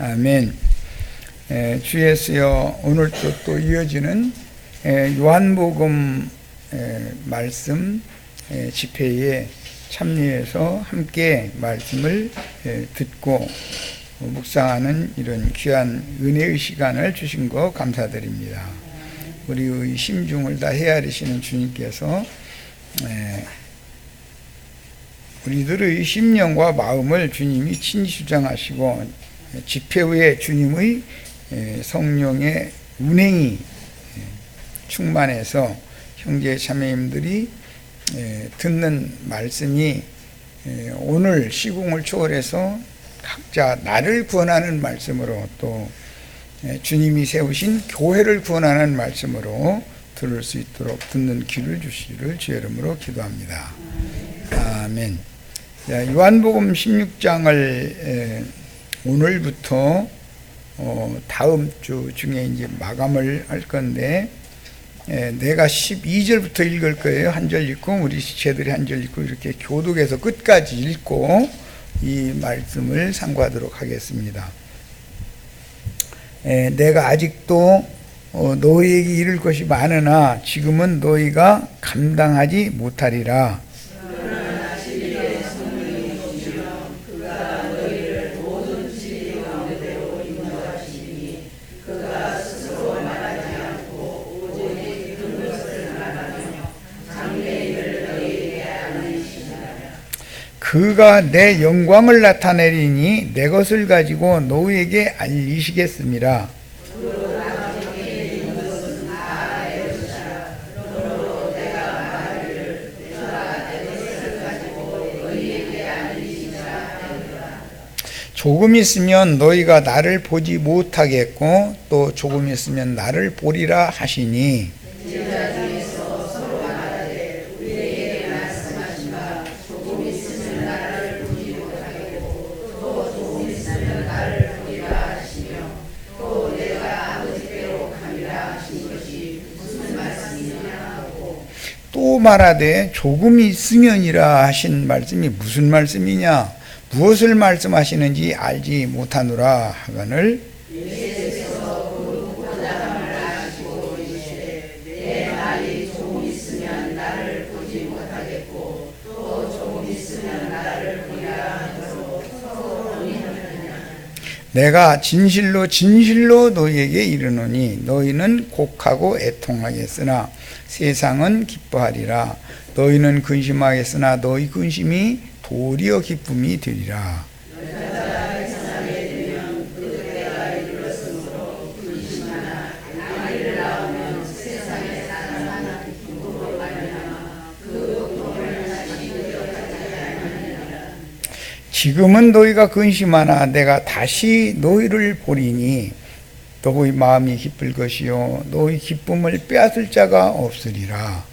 아멘. 주 예수여, 오늘도 또 이어지는 요한복음 말씀 집회에 참여해서 함께 말씀을 듣고 묵상하는 이런 귀한 은혜의 시간을 주신 거 감사드립니다. 우리의 심중을 다 헤아리시는 주님께서 우리들의 심령과 마음을 주님이 친히 주장하시고 집회 후에 주님의 성령의 운행이 충만해서 형제 자매님들이 듣는 말씀이 오늘 시공을 초월해서 각자 나를 구원하는 말씀으로 또 주님이 세우신 교회를 구원하는 말씀으로 들을 수 있도록 듣는 귀를 주시기를 주의 이름으로 기도합니다. 아멘. 요한복음 16장을 오늘부터 다음 주 중에 이제 마감을 할 건데 내가 12절부터 읽을 거예요. 한 절 읽고 우리 지체들이 한 절 읽고 이렇게 교독해서 끝까지 읽고 이 말씀을 상고하도록 하겠습니다. 내가 아직도 너희에게 이를 것이 많으나 지금은 너희가 감당하지 못하리라. 그가 내 영광을 나타내리니 내 것을 가지고 너희에게 알리시겠습니다. 조금 있으면 너희가 나를 보지 못하겠고 또 조금 있으면 나를 보리라 하시니 또 말하되 조금 있으면이라 하신 말씀이 무슨 말씀이냐? 무엇을 말씀하시는지 알지 못하노라 하거늘 내가 진실로 진실로 너희에게 이르노니 너희는 곡하고 애통하겠으나 세상은 기뻐하리라. 너희는 근심하겠으나 너희 근심이 도리어 기쁨이 되리라. 지금은 너희가 근심하나 내가 다시 너희를 보리니 너희 마음이 기쁠 것이요 너희 기쁨을 빼앗을 자가 없으리라.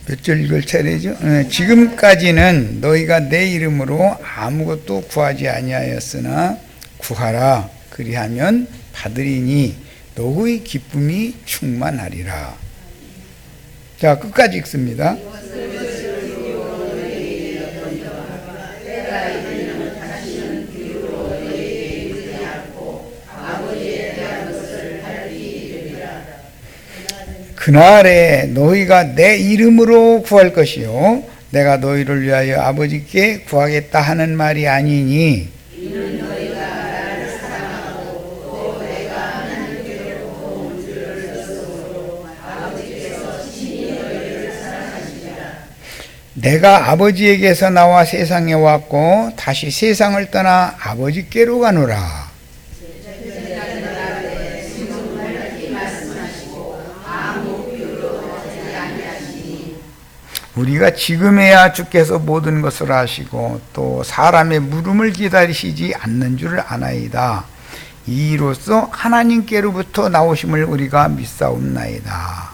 몇 절 읽을 차례죠? 지금까지는 너희가 내 이름으로 아무것도 구하지 아니하였으나 구하라. 그리하면 받으리니 너희 기쁨이 충만하리라. 자, 끝까지 읽습니다. 그날에 너희가 내 이름으로 구할 것이요 내가 너희를 위하여 아버지께 구하겠다 하는 말이 아니니 이는 너희가 나를 사랑하고 또 내가 하나님께로 온 줄을 믿음으로 아버지께서 친히 너희를 사랑하시리라. 내가 아버지에게서 나와 세상에 왔고 다시 세상을 떠나 아버지께로 가노라. 우리가 지금에야 주께서 모든 것을 아시고 또 사람의 물음을 기다리시지 않는 줄을 아나이다. 이로써 하나님께로부터 나오심을 우리가 믿사옵나이다.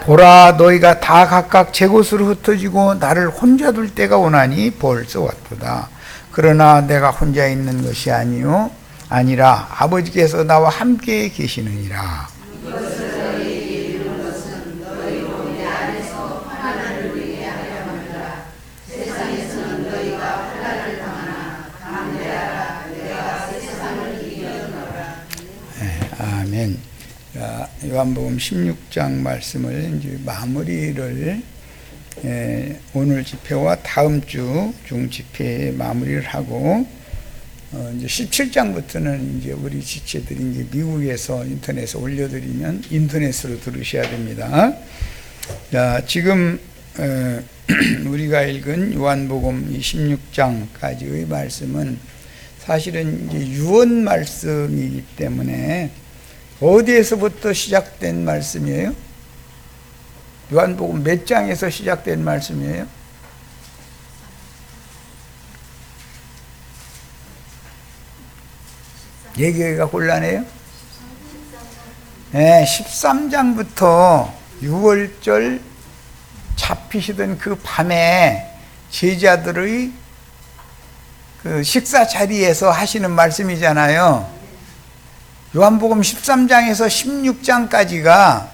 보라, 너희가 다 각각 제 곳으로 흩어지고 나를 혼자 둘 때가 오나니 벌써 왔도다. 그러나 내가 혼자 있는 것이 아니라 아버지께서 나와 함께 계시느니라. 아멘. 요한복음 16장 말씀을 이제 마무리를 오늘 집회와 다음 주 중집회에 마무리를 하고 이제 17장부터는 이제 우리 지체들이 이제 미국에서 인터넷에 올려드리면 인터넷으로 들으셔야 됩니다. 자, 지금 우리가 읽은 요한복음 16장까지의 말씀은 사실은 이제 유언 말씀이기 때문에 어디에서부터 시작된 말씀이에요? 요한복음 몇 장에서 시작된 말씀이에요? 얘기가 곤란해요? 네, 13장부터 6월절 잡히시던 그 밤에 제자들의 그 식사 자리에서 하시는 말씀이잖아요. 요한복음 13장에서 16장까지가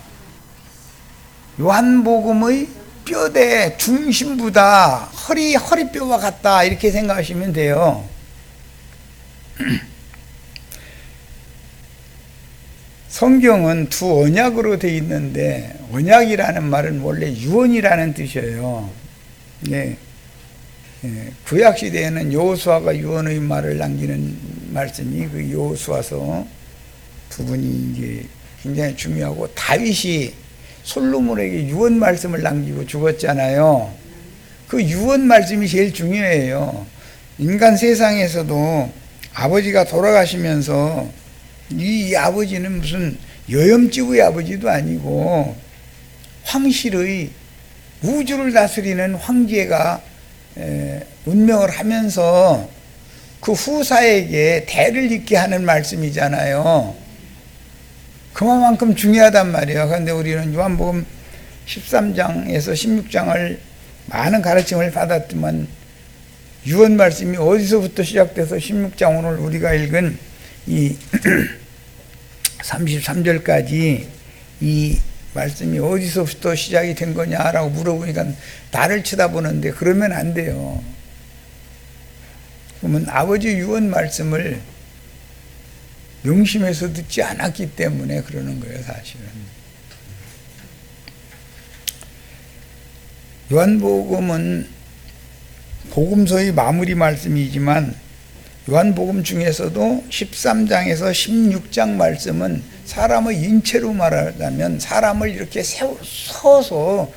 요한복음의 뼈대 중심부다. 허리뼈와 같다. 이렇게 생각하시면 돼요. 성경은 두 언약으로 되어 있는데 언약이라는 말은 원래 유언이라는 뜻이에요. 네. 구약 시대에는 여호수아가 유언의 말을 남기는 말씀이 그 여호수아서 부분이 이제 굉장히 중요하고, 다윗이 솔로몬에게 유언 말씀을 남기고 죽었잖아요. 그 유언 말씀이 제일 중요해요. 인간 세상에서도 아버지가 돌아가시면서 이 아버지는 무슨 여염집의 아버지도 아니고 황실의 우주를 다스리는 황제가 운명을 하면서 그 후사에게 대를 잇게 하는 말씀이잖아요. 그만큼 중요하단 말이에요. 그런데 우리는 요한복음 13장에서 16장을 많은 가르침을 받았지만 유언 말씀이 어디서부터 시작돼서 16장 오늘 우리가 읽은 이 33절까지 이 말씀이 어디서부터 시작이 된 거냐라고 물어보니까 나를 쳐다보는데 그러면 안 돼요. 그러면 아버지 유언 말씀을 명심해서 듣지 않았기 때문에 그러는 거예요, 사실은. 요한복음은 복음서의 마무리 말씀이지만 요한복음 중에서도 13장에서 16장 말씀은 사람의 인체로 말하자면 사람을 이렇게 서서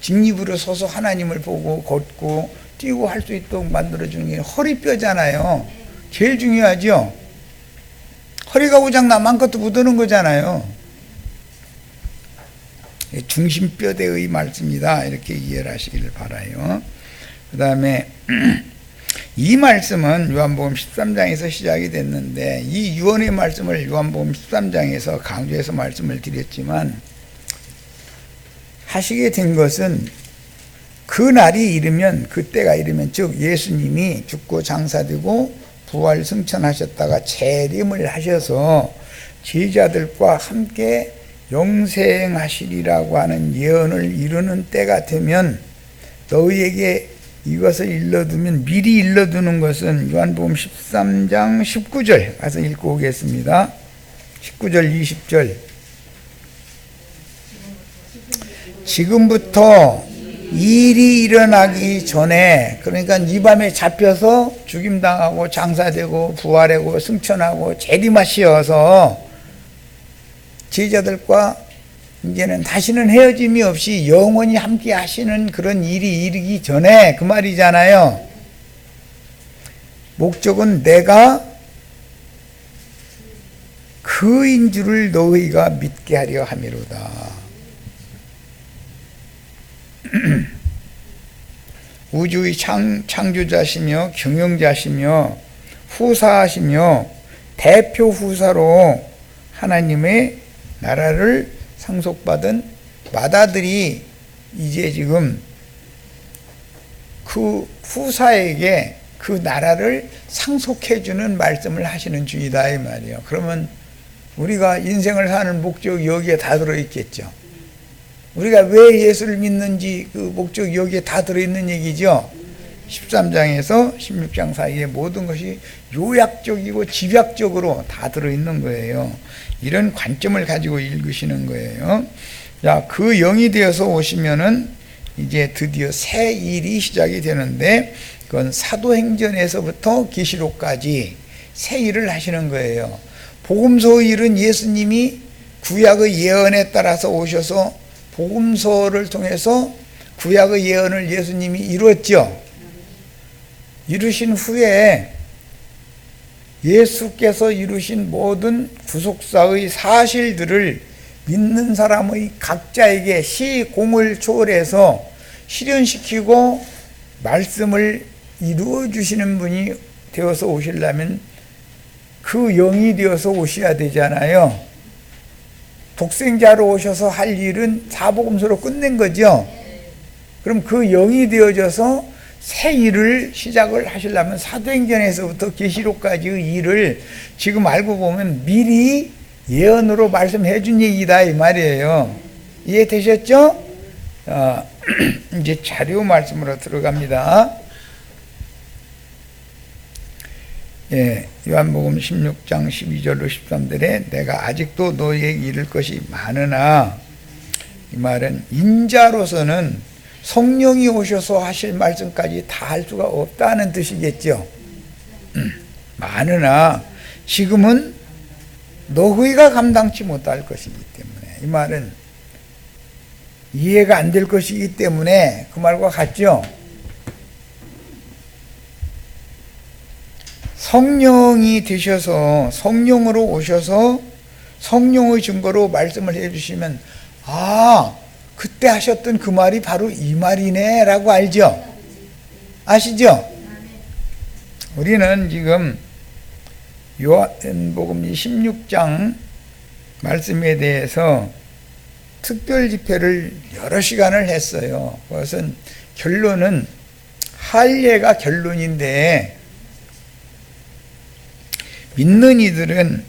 직립으로 서서 하나님을 보고 걷고 뛰고 할 수 있도록 만들어주는 게 허리뼈잖아요. 제일 중요하죠. 허리가 고장 나면 것도 묻어는 거잖아요. 중심뼈대의 말씀이다, 이렇게 이해를 하시기를 바라요. 그 다음에 이 말씀은 요한복음 13장에서 시작이 됐는데 이 유언의 말씀을 요한복음 13장에서 강조해서 말씀을 드렸지만 하시게 된 것은 그 날이 이르면, 그때가 이르면, 즉 예수님이 죽고 장사되고 부활 승천하셨다가 재림을 하셔서 제자들과 함께 영생하시리라고 하는 예언을 이루는 때가 되면 너희에게 이것을 일러두면, 미리 일러두는 것은 요한복음 13장 19절 가서 읽고 오겠습니다. 19절 20절. 지금부터 일이 일어나기 전에, 그러니까 이 밤에 잡혀서 죽임당하고 장사되고 부활하고 승천하고 재림하시어서 제자들과 이제는 다시는 헤어짐이 없이 영원히 함께 하시는 그런 일이 이르기 전에, 그 말이잖아요. 목적은 내가 그인 줄을 너희가 믿게 하려 함이로다. 우주의 창조자시며 경영자시며 후사하시며 대표 후사로 하나님의 나라를 상속받은 맏아들이 이제 지금 그 후사에게 그 나라를 상속해주는 말씀을 하시는 중이다 이 말이에요. 그러면 우리가 인생을 사는 목적이 여기에 다 들어있겠죠. 우리가 왜 예수를 믿는지 그 목적이 여기에 다 들어있는 얘기죠. 13장에서 16장 사이에 모든 것이 요약적이고 집약적으로 다 들어있는 거예요. 이런 관점을 가지고 읽으시는 거예요. 자, 그 영이 되어서 오시면은 이제 드디어 새 일이 시작이 되는데 그건 사도행전에서부터 계시록까지 새 일을 하시는 거예요. 복음서 일은 예수님이 구약의 예언에 따라서 오셔서 복음서를 통해서 구약의 예언을 예수님이 이루었죠. 이루신 후에 예수께서 이루신 모든 구속사의 사실들을 믿는 사람의 각자에게 시공을 초월해서 실현시키고 말씀을 이루어 주시는 분이 되어서 오시려면 그 영이 되어서 오셔야 되잖아요. 독생자로 오셔서 할 일은 사복음서로 끝낸 거죠. 그럼 그 영이 되어져서 새 일을 시작을 하시려면 사도행전에서부터 계시록까지의 일을 지금 알고 보면 미리 예언으로 말씀해 준 얘기다 이 말이에요. 이해되셨죠? 이제 자료 말씀으로 들어갑니다. 예, 요한복음 16장 12절로 13절에 내가 아직도 너희에게 이를 것이 많으나, 이 말은 인자로서는 성령이 오셔서 하실 말씀까지 다 할 수가 없다는 뜻이겠죠. 많으나 지금은 너희가 감당치 못할 것이기 때문에, 이 말은 이해가 안 될 것이기 때문에 그 말과 같죠. 성령이 되셔서 성령으로 오셔서 성령의 증거로 말씀을 해주시면 그때 하셨던 그 말이 바로 이 말이네 라고 알죠? 아시죠? 우리는 지금 요한복음 16장 말씀에 대해서 특별 집회를 여러 시간을 했어요. 그것은 결론은 할례가 결론인데, 믿는 이들은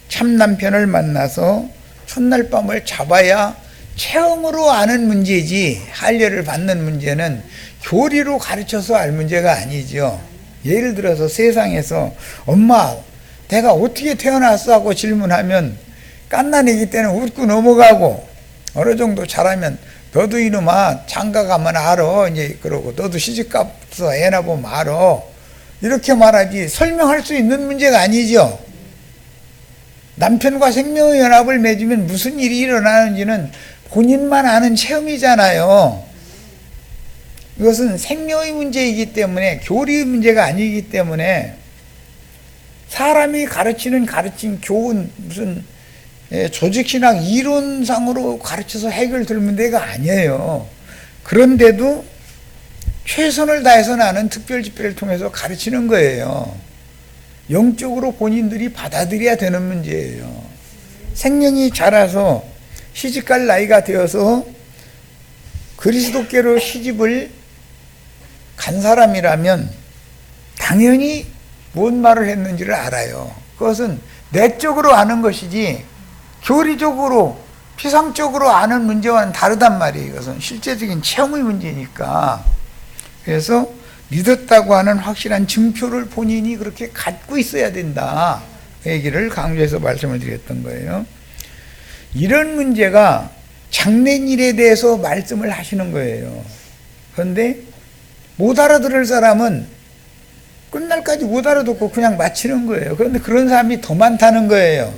참 남편을 만나서 첫날 밤을 잡아야 체험으로 아는 문제지, 할례를 받는 문제는 교리로 가르쳐서 알 문제가 아니죠. 예를 들어서 세상에서 엄마 내가 어떻게 태어났어 하고 질문하면 깐난이기 때문에 웃고 넘어가고, 어느 정도 잘하면 너도 이놈아 장가 가면 알아 이제 그러고, 너도 시집가서 애나 보면 알아 이렇게 말하지, 설명할 수 있는 문제가 아니죠. 남편과 생명의 연합을 맺으면 무슨 일이 일어나는지는 본인만 아는 체험이잖아요. 이것은 생명의 문제이기 때문에 교리의 문제가 아니기 때문에 사람이 가르치는 가르침, 교훈, 무슨 조직신학 이론상으로 가르쳐서 해결될 문제가 아니에요. 그런데도 최선을 다해서 나는 특별 집회를 통해서 가르치는 거예요. 영적으로 본인들이 받아들여야 되는 문제예요. 생명이 자라서 시집갈 나이가 되어서 그리스도께로 시집을 간 사람이라면 당연히 뭔 말을 했는지를 알아요. 그것은 내적으로 아는 것이지 교리적으로 피상적으로 아는 문제와는 다르단 말이에요. 이것은 실제적인 체험의 문제니까. 그래서 믿었다고 하는 확실한 증표를 본인이 그렇게 갖고 있어야 된다, 그 얘기를 강조해서 말씀을 드렸던 거예요. 이런 문제가 장래일에 대해서 말씀을 하시는 거예요. 그런데 못 알아들을 사람은 끝날까지 못 알아듣고 그냥 마치는 거예요. 그런데 그런 사람이 더 많다는 거예요.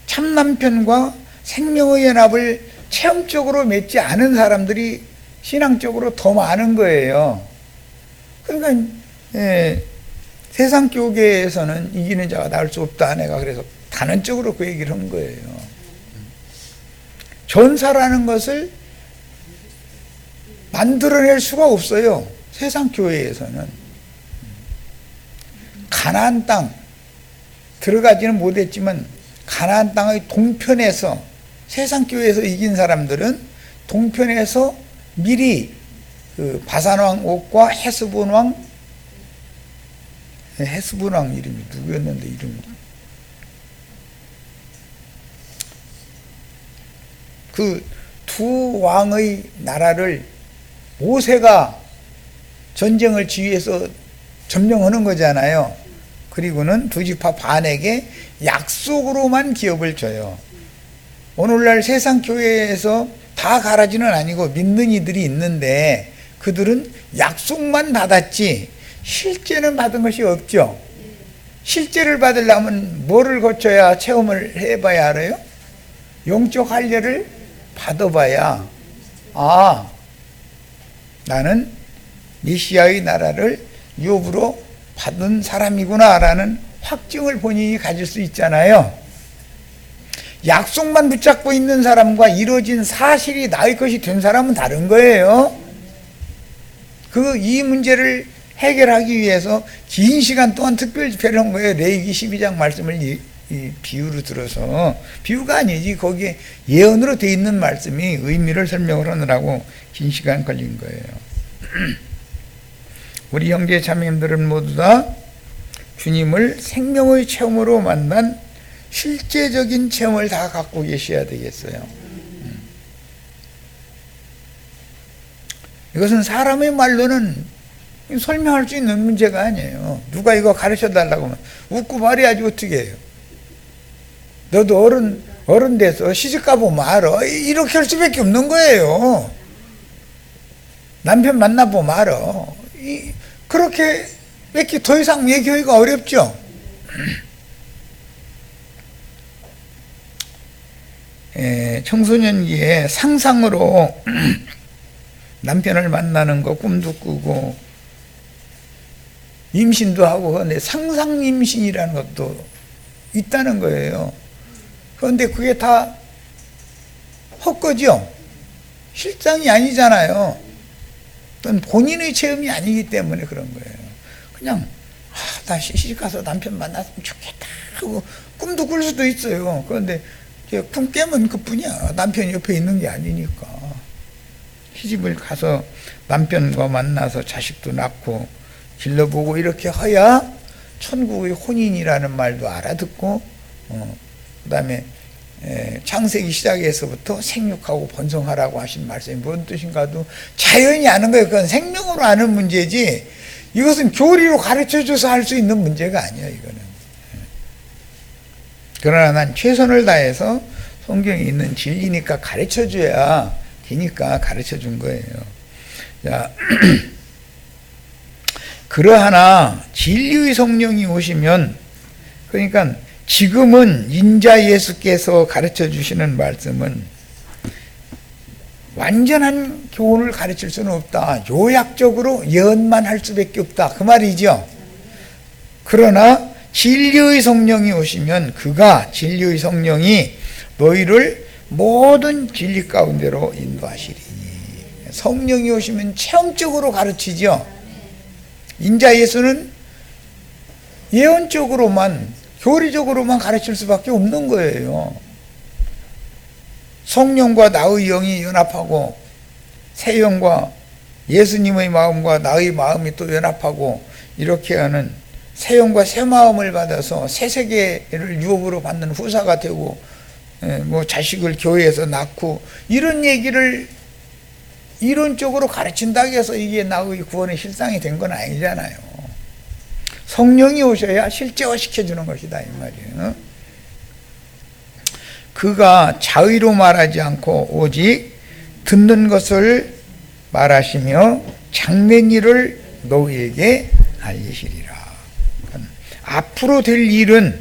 참 남편과 생명의 연합을 체험적으로 맺지 않은 사람들이 신앙적으로 더 많은 거예요. 그러니까 세상 교계에서는 이기는 자가 나을 수 없다, 내가 그래서 단언적으로 그 얘기를 한 거예요. 전사라는 것을 만들어낼 수가 없어요. 세상 교회에서는. 가나안 땅 들어가지는 못했지만 가나안 땅의 동편에서 세상 교회에서 이긴 사람들은 동편에서 미리 그 바산왕 옥과 헤스본왕 이름이 누구였는데 이름이 그 두 왕의 나라를 모세가 전쟁을 지휘해서 점령하는 거잖아요. 그리고는 두 지파 반에게 약속으로만 기업을 줘요. 오늘날 세상 교회에서 다 가라지는 아니고 믿는 이들이 있는데 그들은 약속만 받았지 실제는 받은 것이 없죠. 실제를 받으려면 뭐를 거쳐야 체험을 해봐야 알아요? 영적 할례를 받아봐야 나는 메시아의 나라를 유업으로 받은 사람이구나 라는 확증을 본인이 가질 수 있잖아요. 약속만 붙잡고 있는 사람과 이루어진 사실이 나의 것이 된 사람은 다른 거예요. 이 문제를 해결하기 위해서 긴 시간 동안 특별 집회를 한 거예요. 레위기 12장 말씀을 이 비유로 들어서, 비유가 아니지 거기에 예언으로 돼 있는 말씀이 의미를 설명을 하느라고 긴 시간 걸린 거예요. 우리 형제 자매님들은 모두 다 주님을 생명의 체험으로 만난 실제적인 체험을 다 갖고 계셔야 되겠어요. 이것은 사람의 말로는 설명할 수 있는 문제가 아니에요. 누가 이거 가르쳐 달라고 하면 웃고 말해야지 어떻게 해요. 너도 어른 돼서 시집가보면 알아. 이렇게 할 수밖에 없는 거예요. 남편 만나보면 알아. 그렇게 밖에 더 이상 얘기하기가 어렵죠. 청소년기에 상상으로 남편을 만나는 거 꿈도 꾸고 임신도 하고 그런데 상상 임신이라는 것도 있다는 거예요. 그런데 그게 다 헛거죠. 실상이 아니잖아요. 그건 본인의 체험이 아니기 때문에 그런 거예요. 그냥 나 시집가서 남편 만났으면 좋겠다 하고 꿈도 꿀 수도 있어요. 그런데 꿈 깨면 그뿐이야. 남편이 옆에 있는 게 아니니까. 시집을 가서 남편과 만나서 자식도 낳고 길러보고 이렇게 해야 천국의 혼인이라는 말도 알아듣고 그 다음에 창세기 시작에서부터 생육하고 번성하라고 하신 말씀이 뭔 뜻인가도 자연히 아는 거예요. 그건 생명으로 아는 문제지 이것은 교리로 가르쳐줘서 할 수 있는 문제가 아니에요. 이거는. 그러나 난 최선을 다해서 성경에 있는 진리니까 가르쳐줘야 되니까 가르쳐준 거예요. 자, 그러하나 진리의 성령이 오시면, 그러니까 지금은 인자 예수께서 가르쳐 주시는 말씀은 완전한 교훈을 가르칠 수는 없다. 요약적으로 예언만 할 수밖에 없다. 그 말이죠. 그러나 진리의 성령이 오시면 그가 진리의 성령이 너희를 모든 진리 가운데로 인도하시리니. 성령이 오시면 체험적으로 가르치죠. 인자 예수는 예언적으로만 교리적으로만 가르칠 수밖에 없는 거예요. 성령과 나의 영이 연합하고 새 영과 예수님의 마음과 나의 마음이 또 연합하고 이렇게 하는 새 영과 새 마음을 받아서 새 세계를 유업으로 받는 후사가 되고 뭐 자식을 교회에서 낳고 이런 얘기를 이론적으로 가르친다고 해서 이게 나의 구원의 실상이 된 건 아니잖아요. 성령이 오셔야 실제화 시켜주는 것이다 이 말이에요. 그가 자의로 말하지 않고 오직 듣는 것을 말하시며 장래의 일을 너희에게 알리시리라. 앞으로 될 일은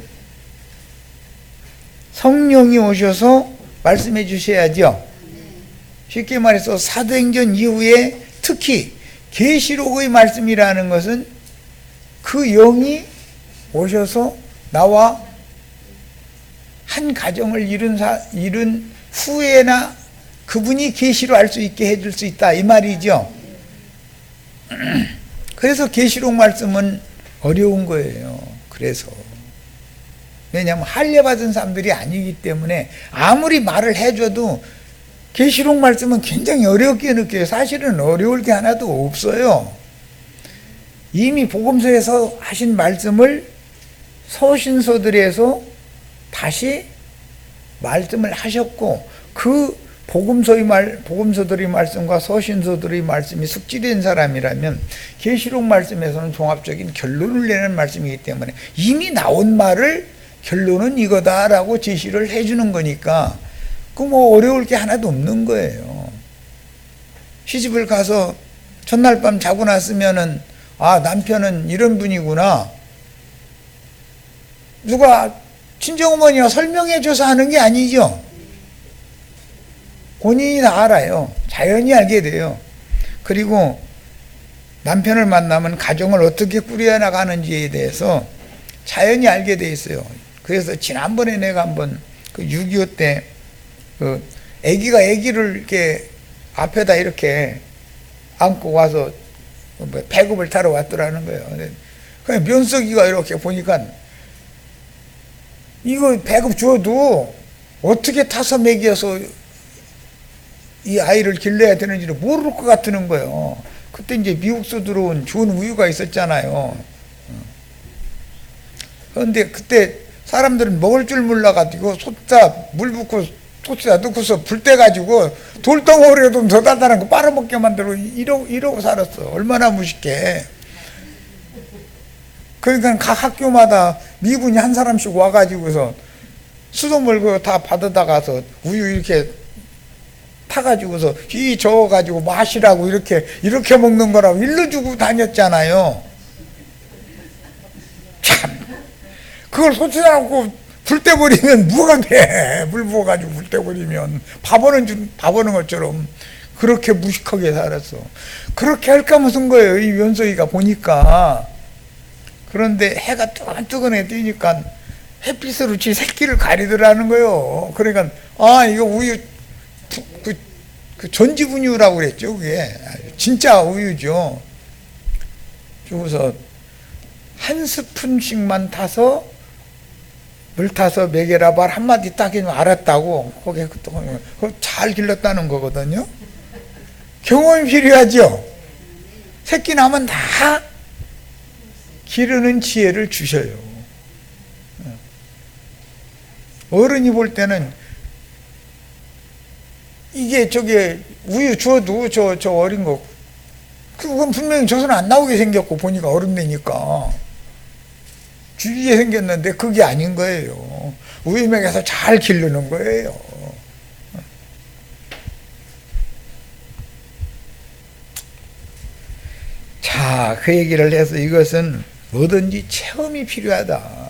성령이 오셔서 말씀해 주셔야죠. 쉽게 말해서 사도행전 이후에 특히 계시록의 말씀이라는 것은 그 영이 오셔서 나와 한 가정을 이룬 후에나 그분이 계시로 알 수 있게 해줄 수 있다 이 말이죠. 그래서 계시록 말씀은 어려운 거예요. 그래서 왜냐하면 할례받은 사람들이 아니기 때문에 아무리 말을 해줘도 계시록 말씀은 굉장히 어렵게 느껴요. 사실은 어려울 게 하나도 없어요. 이미 복음서에서 하신 말씀을 서신서들에서 다시 말씀을 하셨고, 그 복음서들의 말씀과 서신서들의 말씀이 숙지된 사람이라면 계시록 말씀에서는 종합적인 결론을 내는 말씀이기 때문에 이미 나온 말을 결론은 이거다라고 제시를 해주는 거니까 그 뭐 어려울 게 하나도 없는 거예요. 시집을 가서 첫날 밤 자고 났으면은 아, 남편은 이런 분이구나, 누가 친정어머니가 설명해줘서 하는 게 아니죠. 본인이 다 알아요. 자연히 알게 돼요. 그리고 남편을 만나면 가정을 어떻게 꾸려나가는지에 대해서 자연히 알게 돼 있어요. 그래서 지난번에 내가 한번 그 6.25 때 그 아기를 이렇게 앞에다 이렇게 안고 와서 배급을 타러 왔더라는 거예요. 그냥 면석이가 이렇게 보니까 이거 배급 줘도 어떻게 타서 먹여서 이 아이를 길러야 되는지를 모를 것 같은 거예요. 그때 이제 미국서 들어온 좋은 우유가 있었잖아요. 그런데 그때 사람들은 먹을 줄 몰라가지고 솥다 물 붓고 솥에다 넣고서 불 떼가지고 돌덩어리에 좀 더 달달한 거 빨아먹게 만들고 이러고 살았어. 얼마나 무식해. 그러니까 각 학교마다 미군이 한 사람씩 와가지고서 수돗물 그거 다 받아다가서 우유 이렇게 타가지고서 휘 저어가지고 마시라고 이렇게 먹는 거라고 일러주고 다녔잖아요. 참, 그걸 솥에다 놓고 불 떼버리면 뭐가 돼? 물 부어가지고 불 떼버리면 밥 오는 것처럼 그렇게 무식하게 살았어. 그렇게 할까 무슨 거예요, 이 면소이가 보니까. 그런데 해가 뜨거뜨거해 뜨니까 햇빛으로 지 새끼를 가리더라는 거예요. 그러니까 아, 이거 우유 그 전지분유라고 그랬죠. 그게 진짜 우유죠. 그래서 한 스푼씩만 타서 물 타서 먹여라 말 한마디 딱 해면 알았다고. 거기에 그거 잘 길렀다는 거거든요. 경험이 필요하죠. 새끼 나면 다 기르는 지혜를 주셔요. 어른이 볼 때는 이게 저게 우유 주어도 저 어린 거 그건 분명히 젖은 안 나오게 생겼고 보니까 어른 되니까 주위에 생겼는데 그게 아닌 거예요. 우유 먹여서 잘 기르는 거예요. 자, 그 얘기를 해서 이것은 뭐든지 체험이 필요하다.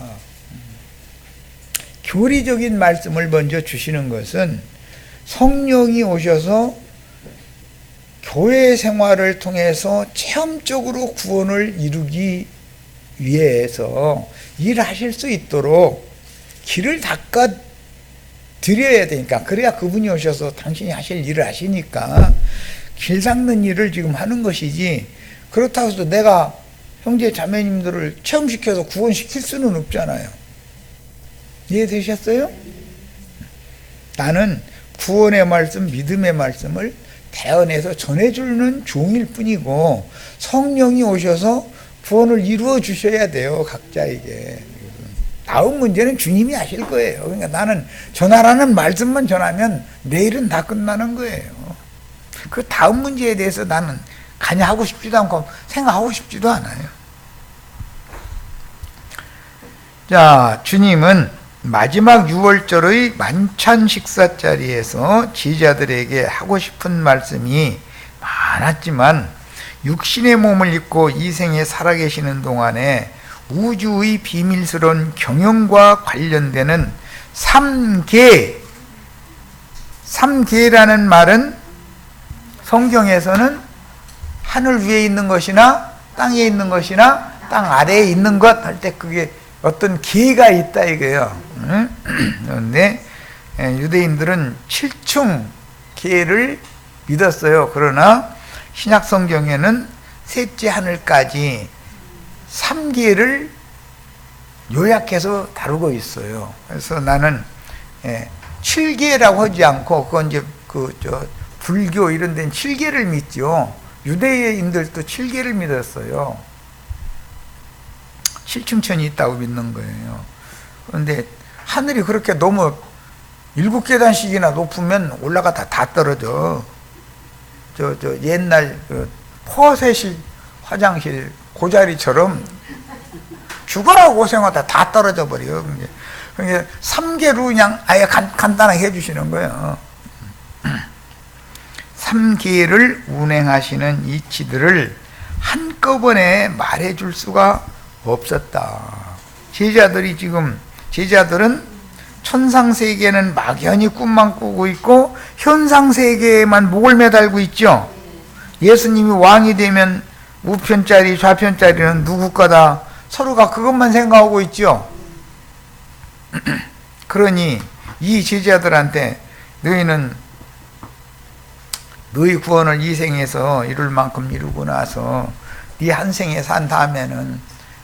교리적인 말씀을 먼저 주시는 것은 성령이 오셔서 교회 생활을 통해서 체험적으로 구원을 이루기 위해서 일하실 수 있도록 길을 닦아 드려야 되니까, 그래야 그분이 오셔서 당신이 하실 일을 하시니까 길 닦는 일을 지금 하는 것이지, 그렇다고 해서 내가 형제 자매님들을 체험시켜서 구원시킬 수는 없잖아요. 이해되셨어요? 나는 구원의 말씀, 믿음의 말씀을 대언해서 전해주는 종일 뿐이고 성령이 오셔서 구원을 이루어 주셔야 돼요, 각자에게. 다음 문제는 주님이 하실 거예요. 그러니까 나는 전하라는 말씀만 전하면 내일은 다 끝나는 거예요. 그 다음 문제에 대해서 나는 관여하고 싶지도 않고 생각하고 싶지도 않아요. 자, 주님은 마지막 6월절의 만찬 식사 자리에서 제자들에게 하고 싶은 말씀이 많았지만 육신의 몸을 입고 이 생에 살아계시는 동안에 우주의 비밀스러운 경영과 관련되는 3계라는 말은 성경에서는 하늘 위에 있는 것이나 땅에 있는 것이나 땅 아래에 있는 것 할 때 그게 어떤 계가 있다 이거예요. 그런데 유대인들은 7층 계를 믿었어요. 그러나 신약 성경에는 셋째 하늘까지 3계를 요약해서 다루고 있어요. 그래서 나는 7계라고 하지 않고 그건 이제 불교 이런 데는 7계를 믿죠. 유대인들도 7계를 믿었어요. 7층천이 있다고 믿는 거예요. 그런데 하늘이 그렇게 너무 7계단씩이나 높으면 올라가다 다 떨어져. 옛날 포세실 화장실 그 자리처럼 죽어라 고생하다 다 떨어져 버려요. 그러니까 3계로 그냥 아예 간단하게 해주시는 거예요. 3계를 운행하시는 이치들을 한꺼번에 말해줄 수가 없었다. 제자들은 천상세계는 막연히 꿈만 꾸고 있고 현상세계에만 목을 매달고 있죠. 예수님이 왕이 되면 우편짜리 좌편짜리는 누구 거다 서로가 그것만 생각하고 있죠. 그러니 이 제자들한테 너희는 너희 구원을 이 생에서 이룰 만큼 이루고 나서 네 한 생에 산 다음에는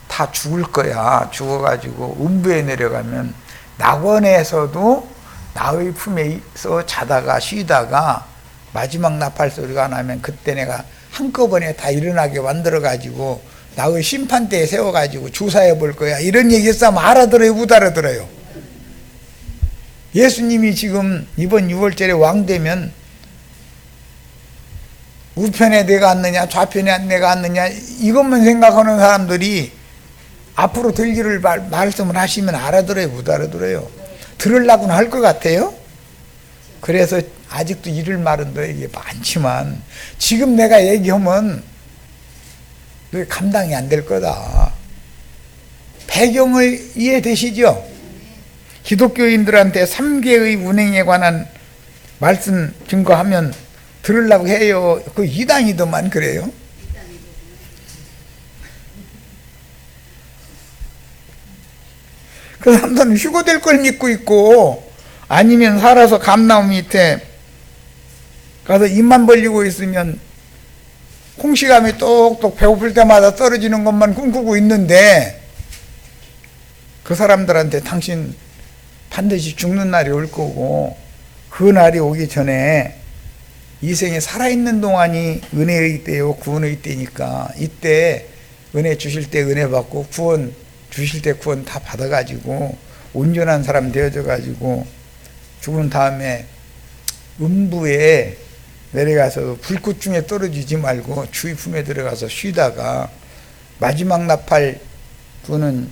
다 죽을 거야. 죽어가지고 음부에 내려가면 낙원에서도 나의 품에서 자다가 쉬다가 마지막 나팔 소리가 나면 그때 내가 한꺼번에 다 일어나게 만들어가지고 나의 심판대에 세워가지고 조사해 볼 거야. 이런 얘기 했으면 알아들어요? 못 알아들어요? 예수님이 지금 이번 6월절에 왕 되면 우편에 내가 앉느냐 좌편에 내가 앉느냐 이것만 생각하는 사람들이 앞으로 될 일을 말씀을 하시면 알아들어요? 못 알아들어요? 들으려고는 할 것 같아요? 그래서 아직도 이를 말은 너에게 많지만 지금 내가 얘기하면 너 감당이 안 될 거다. 배경을 이해되시죠? 기독교인들한테 3계의 운행에 관한 말씀 증거하면 들으려고 해요. 그 이단이더만 그래요. 그 사람들은 휴거될 걸 믿고 있고 아니면 살아서 감나무 밑에 가서 입만 벌리고 있으면 홍시감이 똑똑 배고플 때마다 떨어지는 것만 꿈꾸고 있는데 그 사람들한테 당신 반드시 죽는 날이 올 거고 그 날이 오기 전에 이 생에 살아있는 동안이 은혜의 때요 구원의 때니까 이때 은혜 주실 때 은혜 받고 구원 주실 때 구원 다 받아가지고 온전한 사람 되어져가지고 죽은 다음에 음부에 내려가서 불꽃 중에 떨어지지 말고 주의 품에 들어가서 쉬다가 마지막 나팔 부는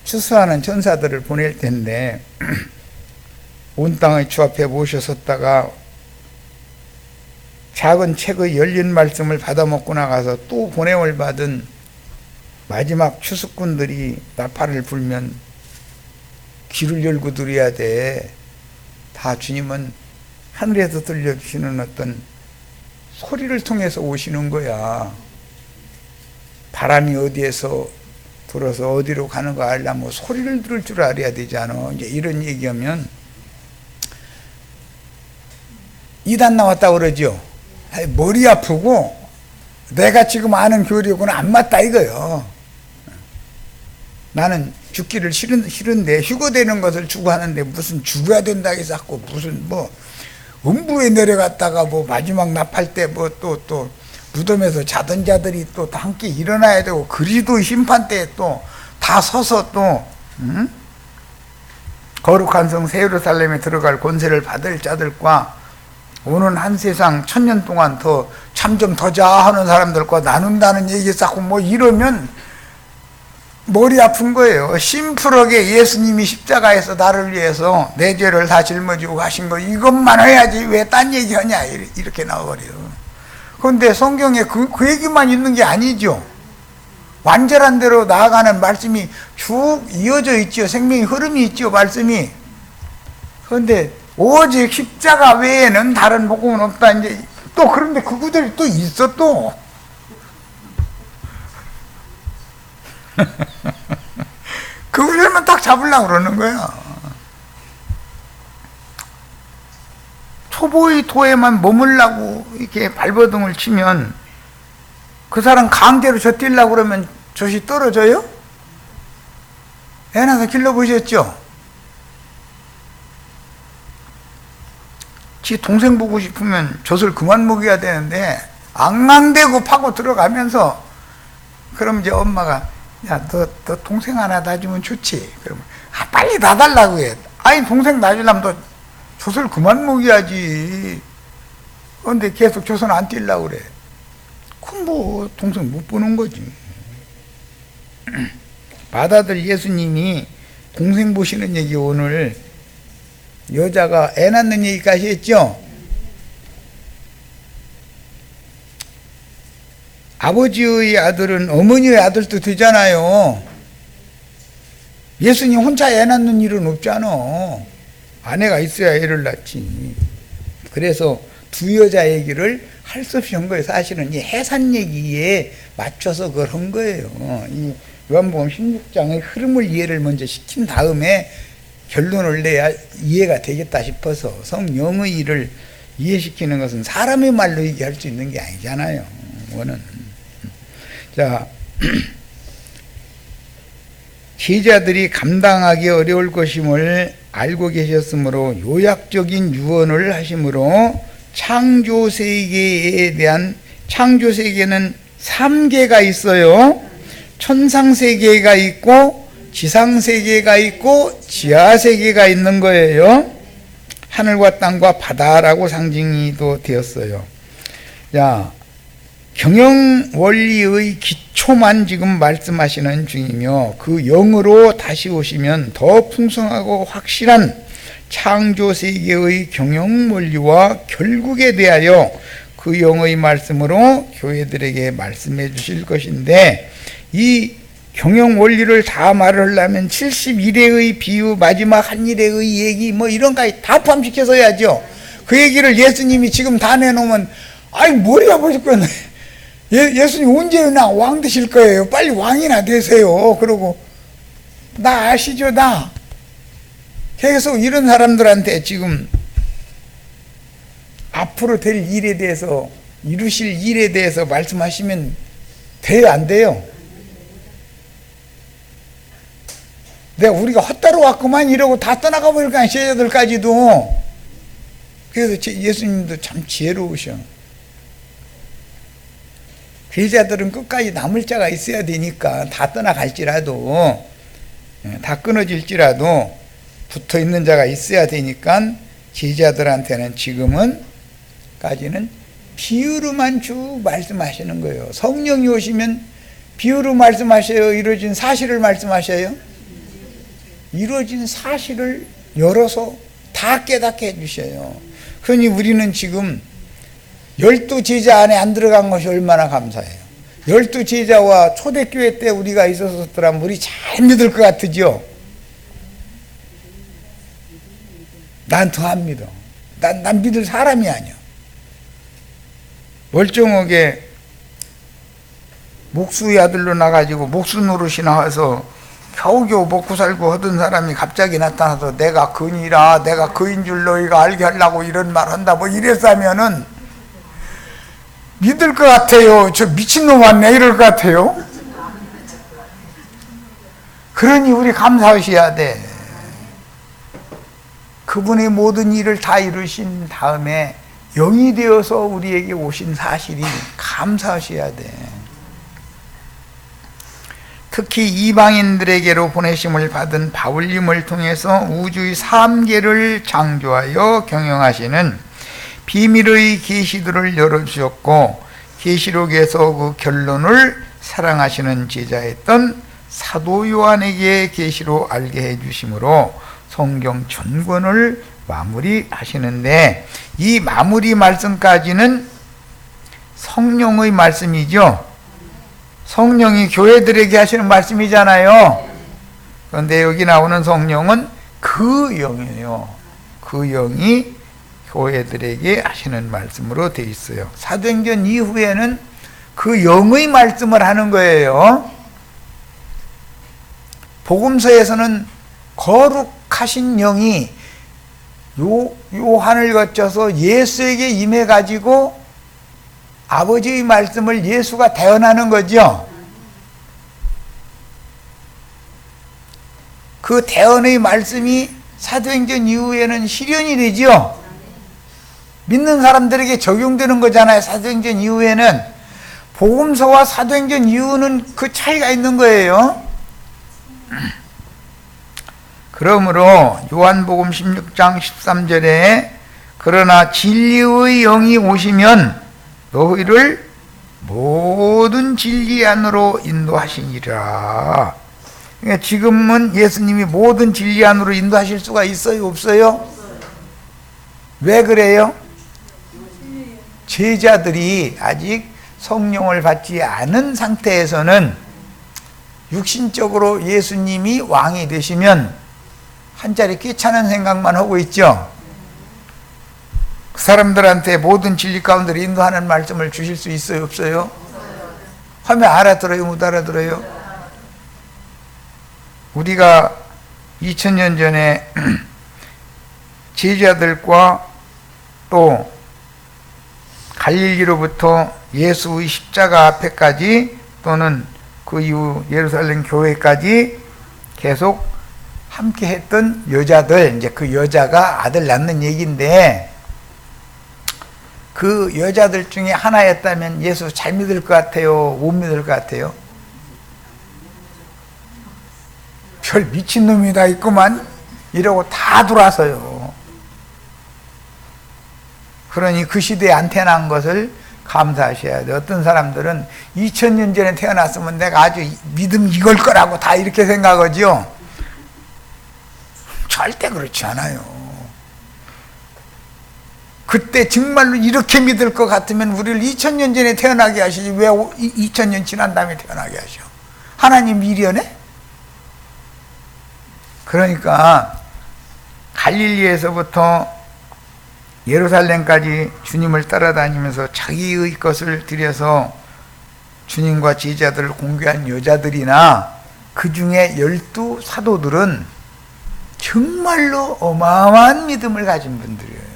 추수하는 천사들을 보낼 텐데 온 땅의 주 앞에 모셔섰다가 작은 책의 열린 말씀을 받아먹고 나가서 또 보냄을 받은 마지막 추수꾼들이 나팔을 불면 귀를 열고 들어야 돼. 다 주님은 하늘에서 들려주시는 어떤 소리를 통해서 오시는 거야. 바람이 어디에서 불어서 어디로 가는 거 알려면 소리를 들을 줄 알아야 되잖아. 이제 이런 얘기하면 이단 나왔다 그러죠. 머리 아프고 내가 지금 아는 교리하고는 안 맞다 이거요. 나는 죽기를 싫은데 휴거되는 것을 추구하는데 무슨 죽어야 된다 해서 자꾸 무슨 뭐 음부에 내려갔다가 뭐 마지막 나팔 때 뭐 또 무덤에서 자던 자들이 또 함께 일어나야 되고 그리스도 심판 때 또 다 서서 또 거룩한 성 새 예루살렘에 들어갈 권세를 받을 자들과 오는 한 세상 1000년 동안 더 참 좀 더 자 하는 사람들과 나눈다는 얘기 자꾸 뭐 이러면 머리 아픈 거예요. 심플하게 예수님이 십자가에서 나를 위해서 내 죄를 다 짊어지고 가신 거 이것만 해야지 왜 딴 얘기하냐 이렇게 나와버려요. 그런데 성경에 그 얘기만 있는 게 아니죠. 완전한 대로 나아가는 말씀이 쭉 이어져 있죠. 생명의 흐름이 있죠. 말씀이. 그런데 오직 십자가 외에는 다른 복음은 없다. 이제 또 그런데 그 구절이 또 있어 또. 그 구절만 딱 잡으려고 그러는 거야. 초보의 토에만 머물라고 이렇게 발버둥을 치면 그 사람 강제로 저 뛰려고 그러면 젖이 떨어져요? 애 낳아서 길러보셨죠? 지 동생 보고 싶으면 젖을 그만 먹여야 되는데 앙앙대고 파고 들어가면서 그럼 이제 엄마가 야, 너 동생 하나 놔주면 좋지. 그러면 빨리 놔달라고 해. 아니 동생 놔주려면 너 젖을 그만 먹여야지. 그런데 계속 젖은 안 뛸라고 그래. 그럼 뭐 동생 못 보는 거지. 맏아들 예수님이 동생 보시는 얘기 오늘 여자가 애 낳는 얘기까지 했죠. 아버지의 아들은 어머니의 아들도 되잖아요. 예수님 혼자 애 낳는 일은 없잖아. 아내가 있어야 애를 낳지. 그래서 두 여자 얘기를 할 수 없이 한 거예요. 사실은 이 해산 얘기에 맞춰서 그걸 한 거예요. 이 요한복음 16장의 흐름을 이해를 먼저 시킨 다음에 결론을 내야 이해가 되겠다 싶어서 성령의 일을 이해시키는 것은 사람의 말로 얘기할 수 있는 게 아니잖아요. 뭐는. 자, 제자들이 감당하기 어려울 것임을 알고 계셨으므로 요약적인 유언을 하심으로 창조세계에 대한 창조세계는 3계가 있어요. 천상세계가 있고 지상세계가 있고 지하세계가 있는 거예요. 하늘과 땅과 바다라고 상징이도 되었어요. 자, 경영원리의 기초만 지금 말씀하시는 중이며 그 영으로 다시 오시면 더 풍성하고 확실한 창조세계의 경영원리와 결국에 대하여 그 영의 말씀으로 교회들에게 말씀해 주실 것인데 이 경영원리를 다 말을 하려면 71회의 비유, 마지막 한 일의 얘기 뭐 이런 거 다 포함시켜서 해야죠. 그 얘기를 예수님이 지금 다 내놓으면 아이 머리가 보실 거네. 예수님 언제나 왕 되실 거예요. 빨리 왕이나 되세요. 그러고 나 아시죠? 나 계속 이런 사람들한테 지금 앞으로 될 일에 대해서 이루실 일에 대해서 말씀하시면 돼요? 안 돼요? 내가 우리가 헛다로 왔구만 이러고 다 떠나가 버릴까 제자들까지도. 그래서 예수님도 참 지혜로우셔. 제자들은 끝까지 남을 자가 있어야 되니까 다 떠나갈지라도 다 끊어질지라도 붙어 있는 자가 있어야 되니까 제자들한테는 지금은 까지는 비유로만 쭉 말씀하시는 거예요. 성령이 오시면 비유로 말씀하셔요? 이루어진 사실을 말씀하셔요? 이루어진 사실을 열어서 다 깨닫게 해주셔요. 그러니 우리는 지금 12제자 안에 안 들어간 것이 얼마나 감사해요. 12제자와 초대교회 때 우리가 있었더라면 우리 잘 믿을 것 같으죠? 난 더 안 믿어. 난 믿을 사람이 아니야. 멀쩡하게 목수의 아들로 나가지고 목수 노릇이 나와서 겨우겨우 먹고 살고 하던 사람이 갑자기 나타나서 내가 그니라, 내가 그인 줄 너희가 알게 하려고 이런 말 한다 뭐 이랬으면은 믿을 것 같아요. 저 미친놈 왔네 이럴 것 같아요. 그러니 우리 감사하셔야 돼. 그분의 모든 일을 다 이루신 다음에 영이 되어서 우리에게 오신 사실이 감사하셔야 돼. 특히 이방인들에게로 보내심을 받은 바울님을 통해서 우주의 3계를 창조하여 경영하시는 비밀의 계시들을 열어주셨고 계시록에서 그 결론을 사랑하시는 제자였던 사도 요한에게 계시로 알게 해주심으로 성경 전권을 마무리하시는데 이 마무리 말씀까지는 성령의 말씀이죠. 성령이 교회들에게 하시는 말씀이잖아요. 그런데 여기 나오는 성령은 그 영이에요. 그 영이 교회들에게 하시는 말씀으로 되어 있어요. 사도행전 이후에는 그 영의 말씀을 하는 거예요. 복음서에서는 거룩하신 영이 요한을 거쳐서 예수에게 임해가지고 아버지의 말씀을 예수가 대언하는 거죠. 그 대언의 말씀이 사도행전 이후에는 실현이 되죠. 믿는 사람들에게 적용되는 거잖아요. 사도행전 이후에는. 복음서와 사도행전 이후는 그 차이가 있는 거예요. 그러므로 요한복음 16장 13절에 그러나 진리의 영이 오시면 너희를 모든 진리 안으로 인도하시니라. 그러니까 지금은 예수님이 모든 진리 안으로 인도하실 수가 있어요? 없어요? 왜 그래요? 제자들이 아직 성령을 받지 않은 상태에서는 육신적으로 예수님이 왕이 되시면 한 자리 귀찮은 생각만 하고 있죠. 그 사람들한테 모든 진리 가운데로 인도하는 말씀을 주실 수 있어요? 없어요? 하면 알아들어요? 못 알아들어요? 우리가 2000년 전에 제자들과 또 갈릴리로부터 예수의 십자가 앞에까지 또는 그 이후 예루살렘 교회까지 계속 함께 했던 여자들, 이제 그 여자가 아들 낳는 얘기인데, 그 여자들 중에 하나였다면 예수 잘 믿을 것 같아요? 못 믿을 것 같아요? 별 미친놈이 다 있구만 이러고 다 돌아서요. 그러니 그 시대에 안 태어난 것을 감사하셔야 돼요. 어떤 사람들은 2000년 전에 태어났으면 내가 아주 믿음 이걸 거라고 다 이렇게 생각하죠. 절대 그렇지 않아요. 그때 정말로 이렇게 믿을 것 같으면 우리를 2000년 전에 태어나게 하시지 왜 2000년 지난 다음에 태어나게 하셔? 하나님 미련해? 그러니까 갈릴리에서부터 예루살렘까지 주님을 따라다니면서 자기의 것을 들여서 주님과 제자들을 공개한 여자들이나 그 중에 12 사도들은 정말로 어마어마한 믿음을 가진 분들이에요.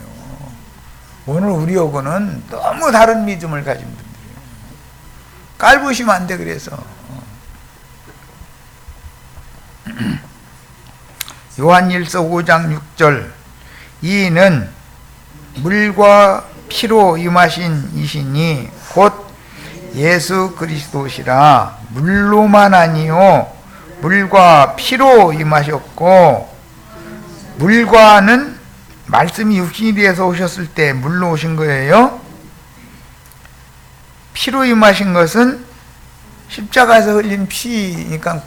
오늘 우리하고는 너무 다른 믿음을 가진 분들이에요. 깔보시면 안 돼. 그래서 요한일서 5장 6절 이는 물과 피로 임하신 이시니 곧 예수 그리스도시라. 물로만 아니요 물과 피로 임하셨고, 물과는 말씀이 육신이 되어서 오셨을 때 물로 오신 거예요. 피로 임하신 것은 십자가에서 흘린 피니까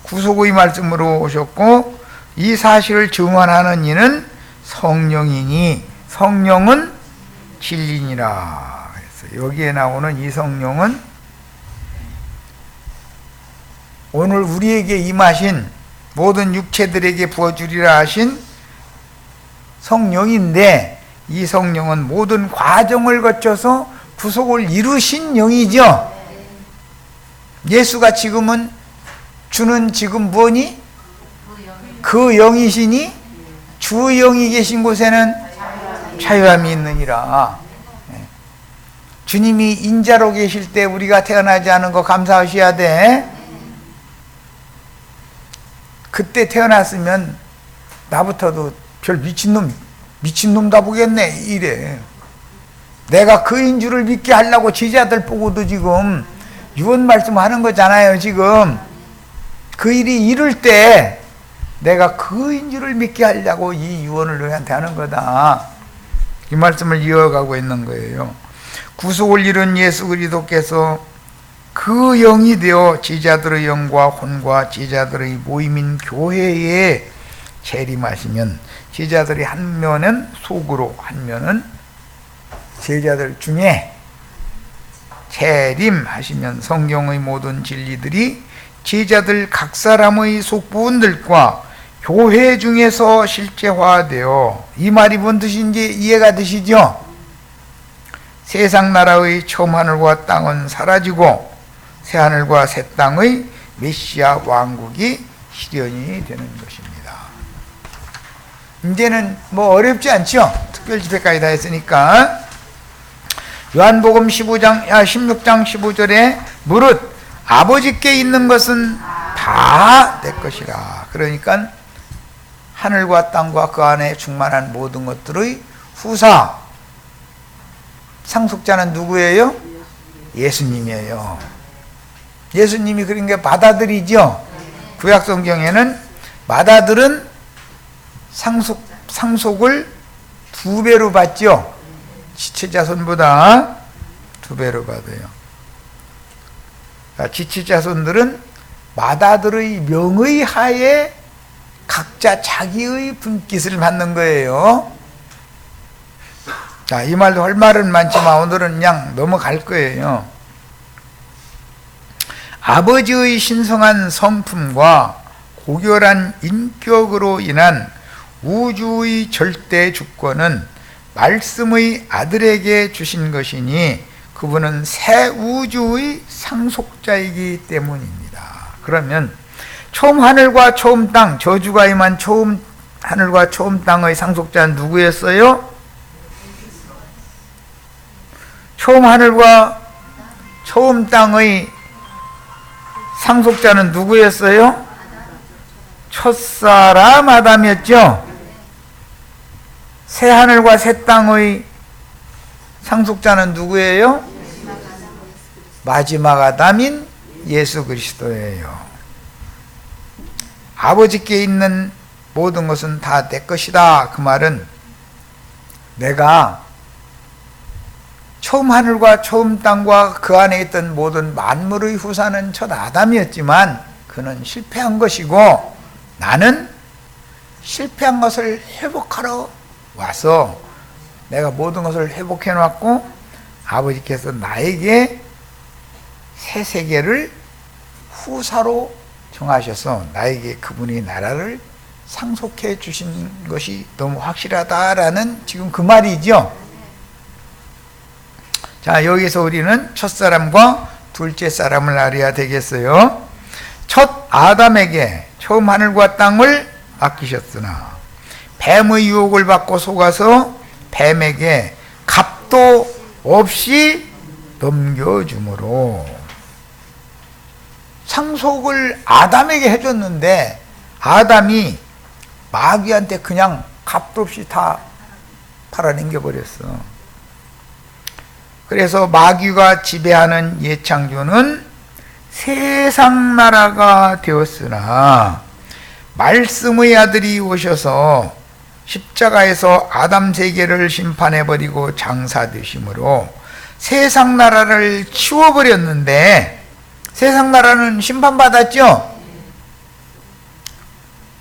구속의 말씀으로 오셨고, 이 사실을 증언하는 이는 성령이니 성령은 진리니라. 그래서 여기에 나오는 이 성령은 오늘 우리에게 임하신 모든 육체들에게 부어주리라 하신 성령인데, 이 성령은 모든 과정을 거쳐서 구속을 이루신 영이죠. 예수가 지금은 주는 지금 뭐니? 그 영이시니 주 영이 계신 곳에는 자유함이 있느니라. 주님이 인자로 계실 때 우리가 태어나지 않은 거 감사하셔야 돼. 그때 태어났으면 나부터도 별 미친놈다 보겠네 이래. 내가 그인 줄을 믿게 하려고 제자들 보고도 지금 유언 말씀하는 거잖아요. 지금 그 일이 이룰 때 내가 그인 줄을 믿게 하려고 이 유언을 너희한테 하는 거다. 이 말씀을 이어가고 있는 거예요. 구속을 이룬 예수 그리스도께서 그 영이 되어 제자들의 영과 혼과 제자들의 모임인 교회에 재림하시면, 제자들이 한 면은 속으로 한 면은 제자들 중에 재림하시면 성경의 모든 진리들이 제자들 각 사람의 속부분들과 교회 중에서 실제화되어, 이 말이 뭔 뜻인지 이해가 되시죠? 세상 나라의 처음 하늘과 땅은 사라지고 새 하늘과 새 땅의 메시아 왕국이 실현이 되는 것입니다. 이제는 뭐 어렵지 않죠? 특별 집회까지 다 했으니까. 요한복음 16장 15절에 무릇 아버지께 있는 것은 다 다 내 것이라. 그러니까 하늘과 땅과 그 안에 충만한 모든 것들의 후사, 상속자는 누구예요? 예수님이에요. 예수님이 그런 게 맏아들이죠. 구약 성경에는 맏아들은 상속을 2배로 받죠. 지체자손보다 2배로 받아요. 지체자손들은 맏아들의 명의 하에 각자 자기의 분깃을 받는 거예요. 자, 이 말도 할 말은 많지만 오늘은 그냥 넘어갈 거예요. 아버지의 신성한 성품과 고결한 인격으로 인한 우주의 절대 주권은 말씀의 아들에게 주신 것이니 그분은 새 우주의 상속자이기 때문입니다. 그러면 처음 하늘과 처음 땅, 저주가 임한 처음 하늘과 처음 땅의 상속자는 누구였어요? 처음 하늘과 처음 땅의 상속자는 누구였어요? 첫사람 아담이었죠. 새 하늘과 새 땅의 상속자는 누구예요? 마지막 아담인 예수 그리스도예요. 아버지께 있는 모든 것은 다 내 것이다. 그 말은 내가 처음 하늘과 처음 땅과 그 안에 있던 모든 만물의 후사는 첫 아담이었지만 그는 실패한 것이고 나는 실패한 것을 회복하러 와서 내가 모든 것을 회복해 놨고 아버지께서 나에게 새 세계를 후사로 정하셔서 나에게 그분이 나라를 상속해 주신 것이 너무 확실하다라는 지금 그 말이죠. 자, 여기서 우리는 첫사람과 둘째 사람을 알아야 되겠어요. 첫 아담에게 처음 하늘과 땅을 맡기셨으나 뱀의 유혹을 받고 속아서 뱀에게 값도 없이 넘겨주므로 상속을 아담에게 해줬는데 아담이 마귀한테 그냥 값도 없이 다 팔아넘겨버렸어. 그래서 마귀가 지배하는 예창조는 세상 나라가 되었으나 말씀의 아들이 오셔서 십자가에서 아담 세계를 심판해버리고 장사되심으로 세상 나라를 치워버렸는데 세상 나라는 심판받았죠?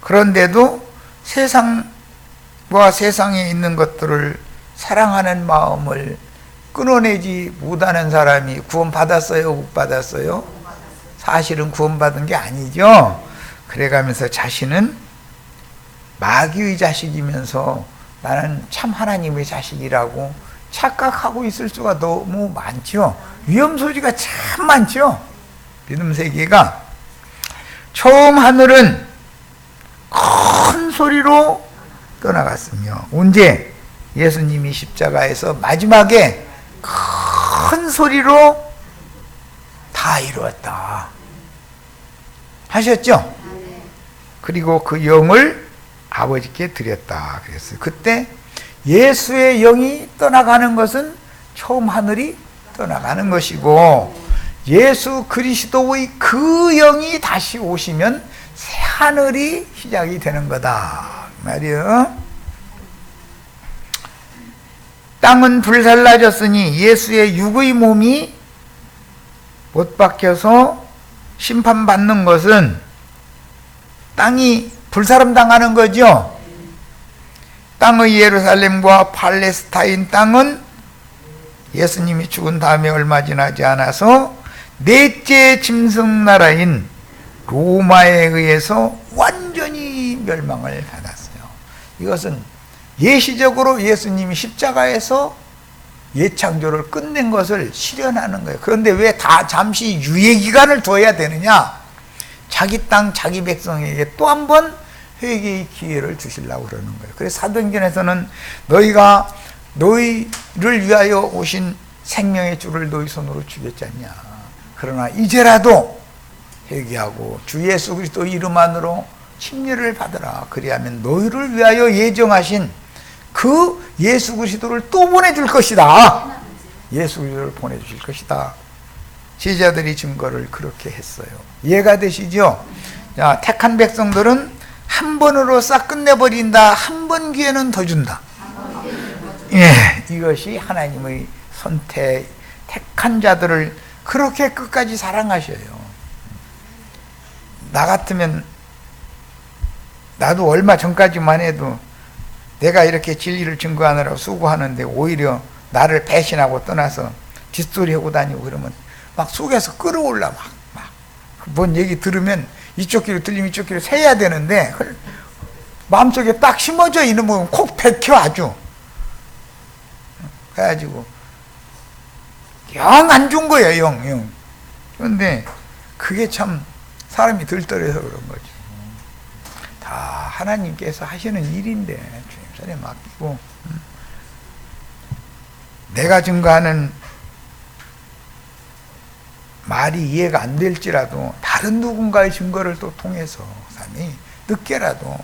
그런데도 세상과 세상에 있는 것들을 사랑하는 마음을 끊어내지 못하는 사람이 구원받았어요? 못 받았어요? 사실은 구원받은 게 아니죠. 그래가면서 자신은 마귀의 자식이면서 나는 참 하나님의 자식이라고 착각하고 있을 수가 너무 많죠. 위험 소지가 참 많죠. 믿음 세계가 처음 하늘은 큰 소리로 떠나갔으며 언제? 예수님이 십자가에서 마지막에 큰 소리로 다 이루었다 하셨죠? 그리고 그 영을 아버지께 드렸다 그랬어요. 그때 예수의 영이 떠나가는 것은 처음 하늘이 떠나가는 것이고 예수 그리스도의 그 영이 다시 오시면 새 하늘이 시작이 되는 거다 말이에요. 땅은 불살라졌으니 예수의 육의 몸이 못 박혀서 심판받는 것은 땅이 불사름 당하는 거죠. 땅의 예루살렘과 팔레스타인 땅은 예수님이 죽은 다음에 얼마 지나지 않아서 넷째 짐승 나라인 로마에 의해서 완전히 멸망을 받았어요. 이것은 예시적으로 예수님이 십자가에서 예창조를 끝낸 것을 실현하는 거예요. 그런데 왜 다 잠시 유예기간을 둬야 되느냐? 자기 땅, 자기 백성에게 또 한 번 회개의 기회를 주시려고 그러는 거예요. 그래서 사도행전에서는 너희가 너희를 위하여 오신 생명의 주를 너희 손으로 죽였지 않냐. 그러나 이제라도 회개하고 주 예수 그리스도 이름 안으로 침례를 받으라. 그리하면 너희를 위하여 예정하신 그 예수 그리스도를 또 보내줄 것이다. 예수 그리스도를 보내주실 것이다. 제자들이 증거를 그렇게 했어요. 이해가 되시죠? 자, 택한 백성들은 한 번으로 싹 끝내버린다. 한 번 기회는 더 준다. 예, 이것이 하나님의 선택, 택한 자들을 그렇게 끝까지 사랑하셔요. 나 같으면, 나도 얼마 전까지만 해도 내가 이렇게 진리를 증거하느라 수고하는데 오히려 나를 배신하고 떠나서 뒷소리 하고 다니고 그러면 막 속에서 끌어올라. 뭔 얘기 들으면 이쪽 귀로 들리면 이쪽 귀로 새야 되는데 마음속에 딱 심어져 있는 부분 콕 박혀 아주. 그래가지고 영 안 좋은 거예요. 영. 그런데 그게 참 사람이 들떠래서 그런 거죠. 다 하나님께서 하시는 일인데 주님 손에 맡기고 내가 증거하는 말이 이해가 안 될지라도 다른 누군가의 증거를 또 통해서 사람이 늦게라도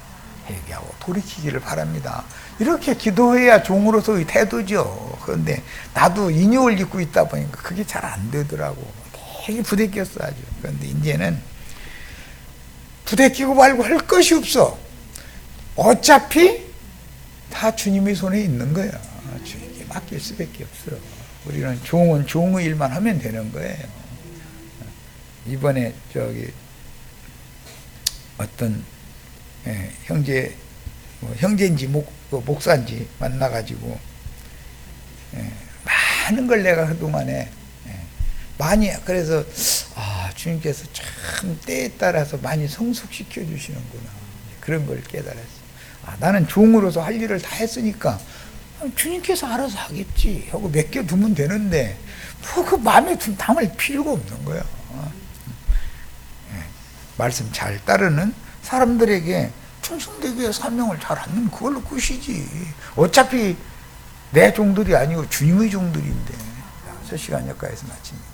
회개하고 돌이키기를 바랍니다. 이렇게 기도해야 종으로서의 태도죠. 그런데 나도 인욕을 입고 있다 보니까 그게 잘 안 되더라고. 되게 부대꼈어 아주. 그런데 이제는 부대끼고 말고 할 것이 없어. 어차피 다 주님의 손에 있는 거야. 주님께 맡길 수밖에 없어. 우리는 종은 종의 일만 하면 되는 거예요. 이번에 어떤 형제인지 목사인지 만나가지고 많은 걸 내가 그동안에 많이 그래서 주님께서 참 때에 따라서 많이 성숙시켜 주시는구나 그런 걸 깨달았어. 나는 종으로서 할 일을 다 했으니까 주님께서 알아서 하겠지 하고 맡겨두면 되는데 뭐 그 마음에 담을 필요가 없는 거야. 말씀 잘 따르는 사람들에게 충성되기 위해 사명을 잘 하면 그걸로 끝이지. 어차피 내 종들이 아니고 주님의 종들인데. 6시간 여기까지서 마칩니다.